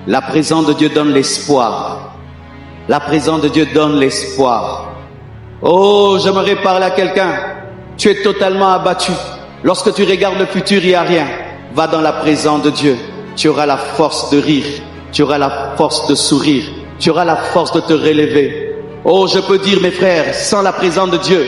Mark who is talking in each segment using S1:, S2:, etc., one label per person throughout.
S1: La présence de Dieu donne l'espoir. La présence de Dieu donne l'espoir. Oh, j'aimerais parler à quelqu'un. Tu es totalement abattu. Lorsque tu regardes le futur, il n'y a rien. Va dans la présence de Dieu. Tu auras la force de rire. Tu auras la force de sourire. Tu auras la force de te relever. Oh, je peux dire, mes frères, sans la présence de Dieu,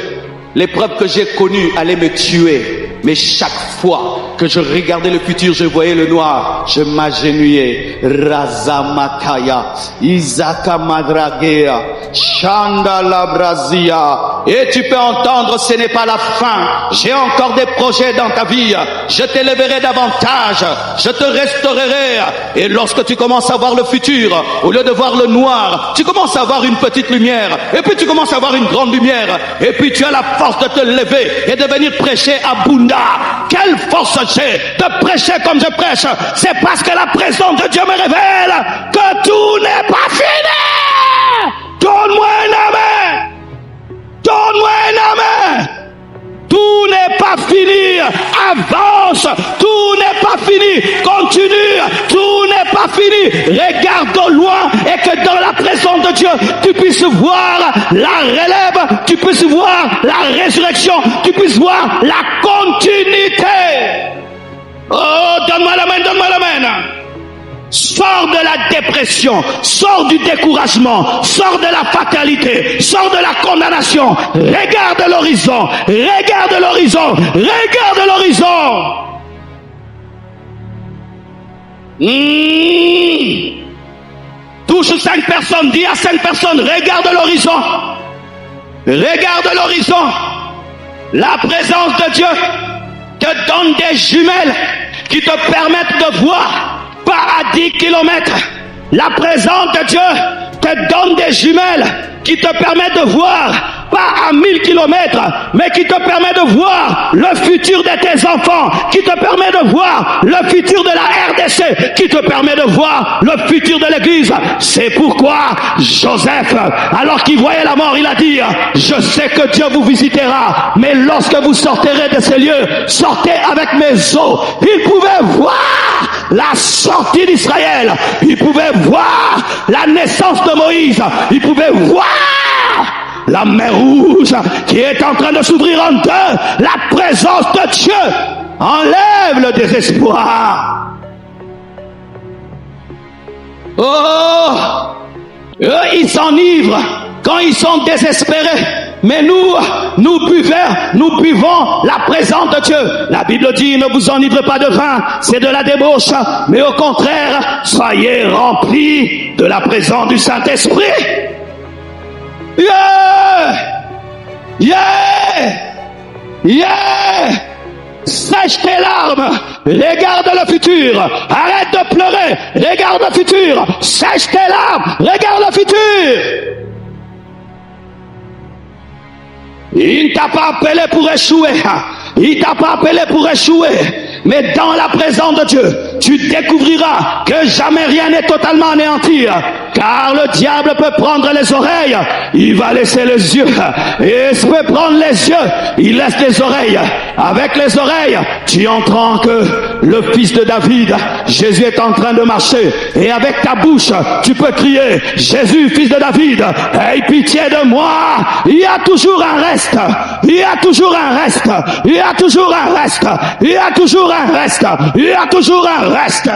S1: l'épreuve que j'ai connue allait me tuer. Mais chaque fois que je regardais le futur, je voyais le noir. Je m'agenouillais. Razamakaya, Isaka Madragea, Shanda Labrazia. Et tu peux entendre, ce n'est pas la fin. J'ai encore des projets dans ta vie. Je t'élèverai davantage. Je te restaurerai. Et lorsque tu commences à voir le futur, au lieu de voir le noir, tu commences à voir une petite lumière. Et puis tu commences à voir une grande lumière. Et puis tu as la force de te lever et de venir prêcher à Bunda. Quelle force j'ai de prêcher comme je prêche. C'est parce que la présence de Dieu me révèle que tout n'est pas fini. Donne-moi un amen. Donne-moi un amen. Tout n'est pas fini. Avance. Tout n'est pas fini. Continue. Tout n'est pas fini. Regarde au loin et que dans la présence de Dieu, tu puisses voir la relève, tu puisses voir la résurrection, tu puisses voir la continuité. Oh, donne-moi la main, donne-moi la main. Sors de la dépression, sors du découragement, sors de la fatalité, sors de la condamnation. Regarde l'horizon, regarde l'horizon, regarde l'horizon. Touche 5 personnes, dis à 5 personnes, regarde l'horizon. Regarde l'horizon. La présence de Dieu te donne des jumelles qui te permettent de voir pas à 10 kilomètres. La présence de Dieu te donne des jumelles qui te permettent de voir pas à 1000 kilomètres, mais qui te permet de voir le futur de tes enfants, qui te permet de voir le futur de la RDC, qui te permet de voir le futur de l'église. C'est pourquoi Joseph, alors qu'il voyait la mort, il a dit, je sais que Dieu vous visitera, mais lorsque vous sortirez de ces lieux, sortez avec mes eaux. Il pouvait voir la sortie d'Israël, il pouvait voir la naissance de Moïse, il pouvait voir la mer rouge qui est en train de s'ouvrir en deux. La présence de Dieu enlève le désespoir. Oh, eux, ils s'enivrent quand ils sont désespérés. Mais nous buvons la présence de Dieu. La Bible dit, ne vous enivrez pas de vin, c'est de la débauche. Mais au contraire, soyez remplis de la présence du Saint-Esprit. Yeah! Yeah! Yeah! Sèche tes larmes, regarde le futur, arrête de pleurer, regarde le futur, sèche tes larmes, regarde le futur. Il ne t'a pas appelé pour échouer, il t'a pas appelé pour échouer, mais dans la présence de Dieu, tu découvriras que jamais rien n'est totalement anéanti, car le diable peut prendre les oreilles, il va laisser les yeux, et il peut prendre les yeux, il laisse les oreilles. Avec les oreilles, tu entends que le fils de David, Jésus est en train de marcher, et avec ta bouche, tu peux crier, Jésus, fils de David, aie pitié de moi. Il y a toujours un reste, il y a toujours un reste, il y a toujours un reste, il y a toujours un reste, il y a toujours un reste.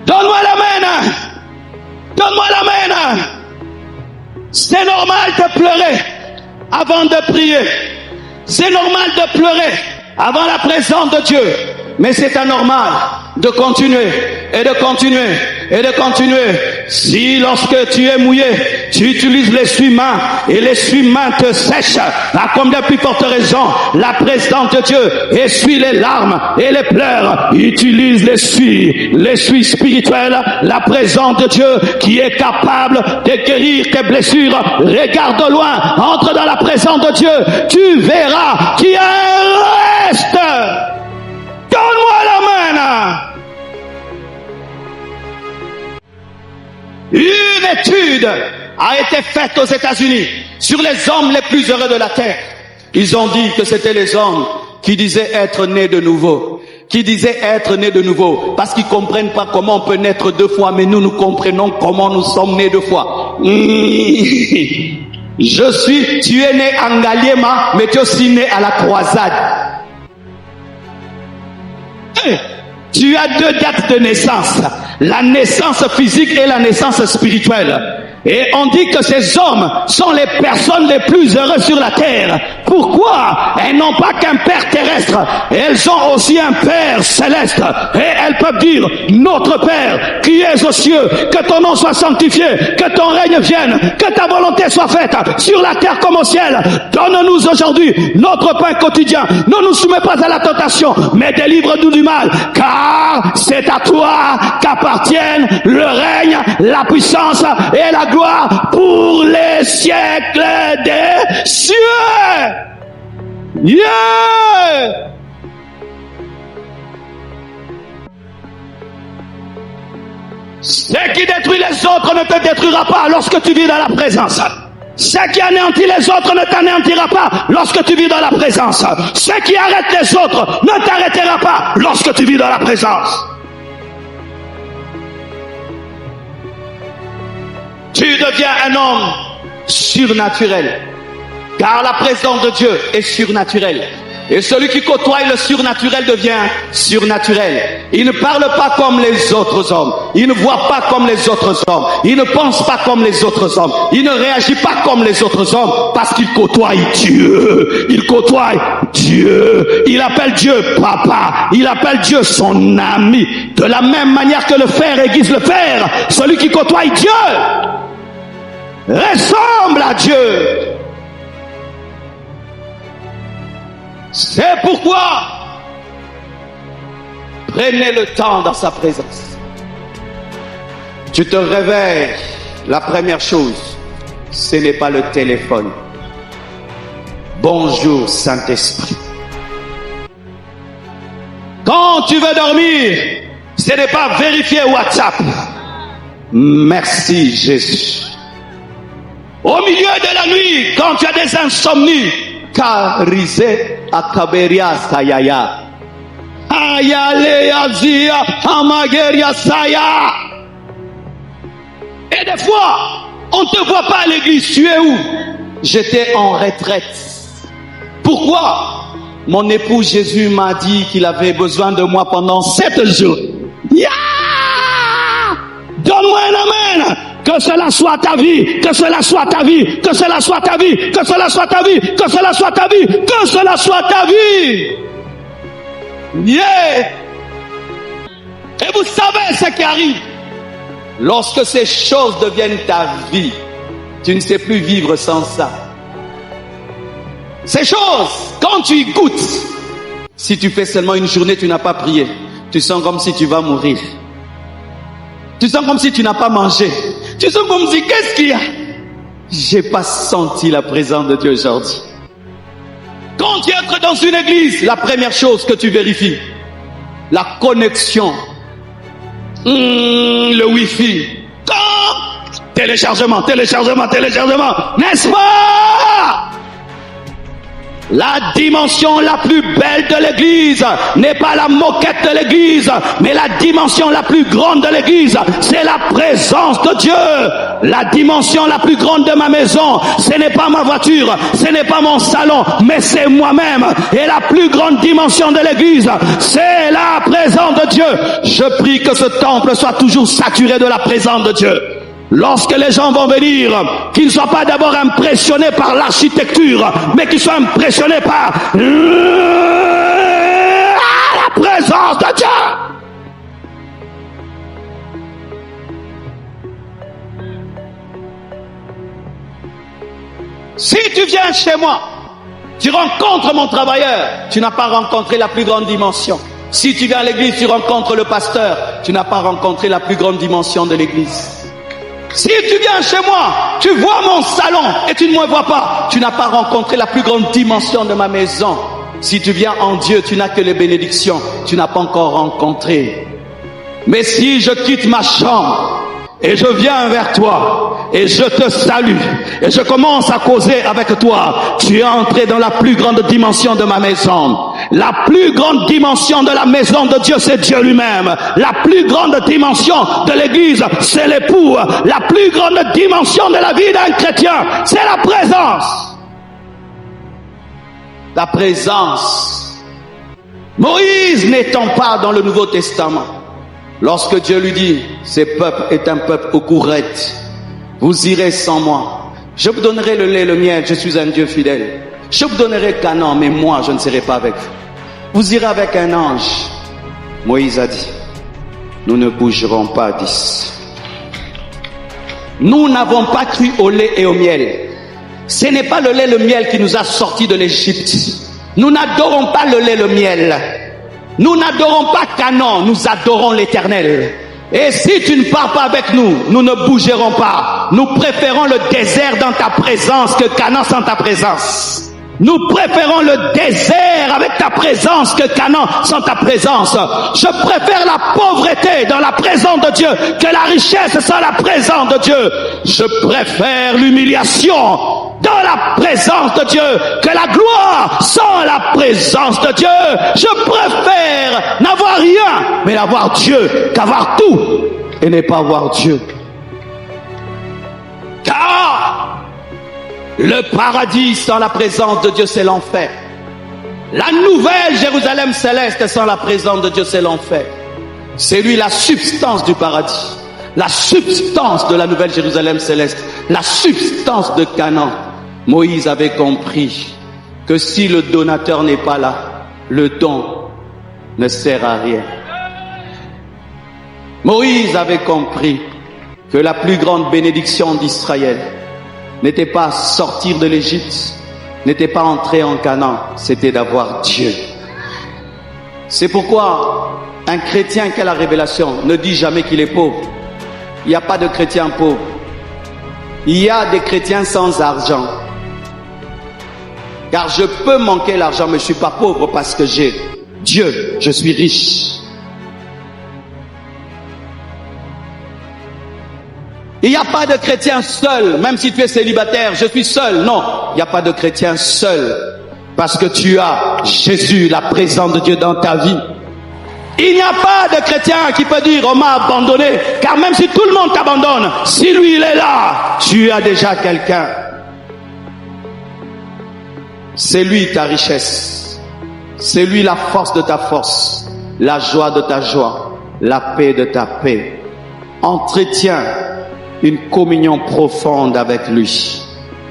S1: Donne-moi la main, donne-moi la main. C'est normal de pleurer avant de prier. C'est normal de pleurer avant la présence de Dieu. Mais c'est anormal de continuer et de continuer et de continuer. Si lorsque tu es mouillé, tu utilises l'essuie-main et l'essuie-main te sèche, à comme de plus forte raison, la présence de Dieu essuie les larmes et les pleurs. Utilise l'essuie spirituel, la présence de Dieu qui est capable de guérir tes blessures. Regarde au loin, entre dans la présence de Dieu, tu verras qu'il y a un reste. Donne-moi la main. Une étude a été faite aux États-Unis sur les hommes les plus heureux de la terre. Ils ont dit que c'était les hommes qui disaient être nés de nouveau. Qui disaient être nés de nouveau. Parce qu'ils comprennent pas comment on peut naître deux fois, mais nous comprenons comment nous sommes nés deux fois. Tu es né en Ngaliema, mais tu es aussi né à la croisade. Tu as deux dates de naissance. La naissance physique et la naissance spirituelle. Et on dit que ces hommes sont les personnes les plus heureuses sur la terre. Pourquoi? Elles n'ont pas qu'un père terrestre, elles ont aussi un père céleste. Et elles peuvent dire, notre Père qui es aux cieux, que ton nom soit sanctifié, que ton règne vienne, que ta volonté soit faite sur la terre comme au ciel. Donne-nous aujourd'hui notre pain quotidien. Ne nous soumets pas à la tentation, mais délivre-nous du mal. Car c'est à toi qu'appartiennent le règne, la puissance et la gloire pour les siècles des cieux. Yeah! Ce qui détruit les autres ne te détruira pas lorsque tu vis dans la présence. Ce qui anéantit les autres ne t'anéantira pas lorsque tu vis dans la présence. Ce qui arrête les autres ne t'arrêtera pas lorsque tu vis dans la présence. Tu deviens un homme surnaturel. Car la présence de Dieu est surnaturelle. Et celui qui côtoie le surnaturel devient surnaturel. Il ne parle pas comme les autres hommes. Il ne voit pas comme les autres hommes. Il ne pense pas comme les autres hommes. Il ne réagit pas comme les autres hommes parce qu'il côtoie Dieu. Il côtoie Dieu. Il appelle Dieu papa. Il appelle Dieu son ami. De la même manière que le fer aiguise le fer, celui qui côtoie Dieu ressemble à Dieu. C'est pourquoi prenez le temps dans sa présence. Tu te réveilles, la première chose, ce n'est pas le téléphone. Bonjour Saint-Esprit. Quand tu veux dormir, ce n'est pas vérifier WhatsApp. Merci Jésus. Au milieu de la nuit, quand tu as des insomnies, Karise akaberia sayaya. Ayale azia amageria saya. Et des fois, on ne te voit pas à l'église. Tu es où? J'étais en retraite. Pourquoi? Mon époux Jésus m'a dit qu'il avait besoin de moi pendant 7 jours. Yeah! Donne-moi un amen. Que cela soit ta vie, que cela soit ta vie, que cela soit ta vie, que cela soit ta vie, que cela soit ta vie, que cela soit ta vie. Yeah! Et vous savez ce qui arrive. Lorsque ces choses deviennent ta vie, tu ne sais plus vivre sans ça. Ces choses, quand tu y goûtes, si tu fais seulement une journée, tu n'as pas prié, tu sens comme si tu vas mourir. Tu sens comme si tu n'as pas mangé. Tu sens comme si, qu'est-ce qu'il y a? J'ai pas senti la présence de Dieu aujourd'hui. Quand tu entres dans une église, la première chose que tu vérifies, la connexion, le wifi, téléchargement, n'est-ce pas? La dimension la plus belle de l'église n'est pas la moquette de l'église, mais la dimension la plus grande de l'église, c'est la présence de Dieu. La dimension la plus grande de ma maison, ce n'est pas ma voiture, ce n'est pas mon salon, mais c'est moi-même. Et la plus grande dimension de l'église, c'est la présence de Dieu. Je prie que ce temple soit toujours saturé de la présence de Dieu. Lorsque les gens vont venir, qu'ils ne soient pas d'abord impressionnés par l'architecture, mais qu'ils soient impressionnés par la présence de Dieu. Si tu viens chez moi, tu rencontres mon travailleur, tu n'as pas rencontré la plus grande dimension. Si tu viens à l'église, tu rencontres le pasteur, tu n'as pas rencontré la plus grande dimension de l'église. Si tu viens chez moi, tu vois mon salon et tu ne me vois pas, tu n'as pas rencontré la plus grande dimension de ma maison. Si tu viens en Dieu, tu n'as que les bénédictions, tu n'as pas encore rencontré. Mais si je quitte ma chambre et je viens vers toi et je te salue et je commence à causer avec toi, tu es entré dans la plus grande dimension de ma maison. La plus grande dimension de la maison de Dieu, c'est Dieu lui-même. La plus grande dimension de l'église, c'est l'époux. La plus grande dimension de la vie d'un chrétien, c'est la présence. La présence. Moïse n'étant pas dans le Nouveau Testament, lorsque Dieu lui dit, ce peuple est un peuple au courette, vous irez sans moi. Je vous donnerai le lait et le miel, je suis un Dieu fidèle. Je vous donnerai Canaan, mais moi je ne serai pas avec vous. Vous irez avec un ange. Moïse a dit, nous ne bougerons pas d'ici. Nous n'avons pas cru au lait et au miel. Ce n'est pas le lait et le miel qui nous a sortis de l'Égypte. Nous n'adorons pas le lait et le miel. Nous n'adorons pas Canaan, nous adorons l'Éternel. Et si tu ne pars pas avec nous, nous ne bougerons pas. Nous préférons le désert dans ta présence que Canaan sans ta présence. Nous préférons le désert avec ta présence que Canaan sans ta présence. Je préfère la pauvreté dans la présence de Dieu que la richesse sans la présence de Dieu. Je préfère l'humiliation dans la présence de Dieu que la gloire sans la présence de Dieu. Je préfère n'avoir rien mais avoir Dieu qu'avoir tout et ne pas avoir Dieu. Car le paradis sans la présence de Dieu, c'est l'enfer. La nouvelle Jérusalem céleste sans la présence de Dieu, c'est l'enfer. C'est lui la substance du paradis, la substance de la nouvelle Jérusalem céleste, la substance de Canaan. Moïse avait compris que si le donateur n'est pas là, le don ne sert à rien. Moïse avait compris que la plus grande bénédiction d'Israël n'était pas sortir de l'Égypte, n'était pas entrer en Canaan, c'était d'avoir Dieu. C'est pourquoi un chrétien qui a la révélation ne dit jamais qu'il est pauvre. Il n'y a pas de chrétien pauvre. Il y a des chrétiens sans argent. Car je peux manquer l'argent, mais je ne suis pas pauvre parce que j'ai Dieu, je suis riche. Il n'y a pas de chrétien seul, même si tu es célibataire, je suis seul. Non, il n'y a pas de chrétien seul, parce que tu as Jésus, la présence de Dieu dans ta vie. Il n'y a pas de chrétien qui peut dire, on m'a abandonné, car même si tout le monde t'abandonne, si lui il est là, tu as déjà quelqu'un. C'est lui ta richesse, c'est lui la force de ta force, la joie de ta joie, la paix de ta paix. Entretiens une communion profonde avec lui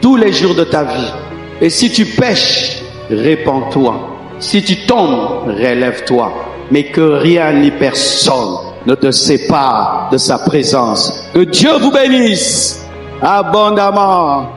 S1: tous les jours de ta vie. Et si tu pèches, répands-toi. Si tu tombes, relève-toi. Mais que rien ni personne ne te sépare de sa présence. Que Dieu vous bénisse abondamment.